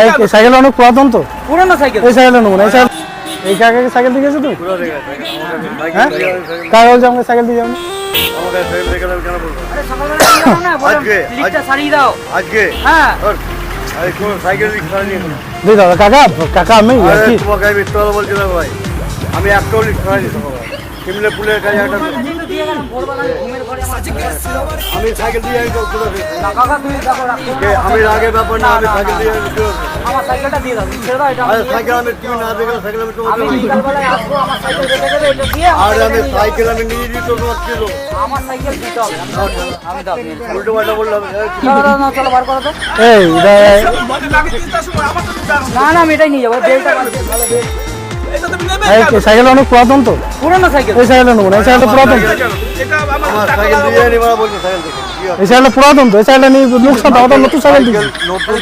এই সাইকেল অনেক পুরাতন তো, পুরনো সাইকেল। এই সাইকেল নেবো না। এই কাকাকে সাইকেল দিয়ে গেছো তুমি? হ্যাঁ, কাকা বলছে আমাকে সাইকেল দিয়ে যাও না। আরে সকালবেলা নিয়ে যাও না, বলো লিফটটা সারিয়ে দাও। আজকে হ্যাঁ সাইকেল রিক্সা নিয়ে দিয়ে দাও কাকা, কাকা আমি কি তোমাকে আমি মিথ্যা কথা বলছি না ভাই, আমি একটাও রিক্সা নিই সিমলে পুলের কাছে একটা কিন্তু দিয়ে গেলাম ভোরবেলা ঘুমের ঘরে আমার আমি সাইকেল দিয়ে আমি না কাকা তুমি দেখো রাখো আমি রাগের ব্যাপার না, আমি সাইকেল দিয়ে আমার সাইকেলটা দিয়ে দাও, ছেড়ে দাও এটা। সাইকেল আমি তুমি না দেখলে সাইকেল আমি তোমাকে আমি বিকালবেলায় আসবো, আমার সাইকেল রেখে দেবে, এটা দিয়ে আর আমি সাইকেল আমি নিয়ে দিই তো তোমার ছিল আমার সাইকেল দিতে হবে। আমি দাও উল্টো পাল্টা বললাম না চলো বার করো তো। এই না না আমি এটাই নিয়ে যাবো, বেলটা ভালো বেল। সাইকেল অনেক পুরাতন তো, পুরনো সাইকেল। এই সাইকেল নেবো না। এই সাইকেলটা পুরাতন, আমার সাইকেল দিয়ে নিয়ে বলছে সাইকেল থেকে এই সাইকেলটা পুরাতন তো, এই সাইকেলটা নিয়ে লোকসান দাও, নতুন সাইকেল দিচ্ছি। নতুন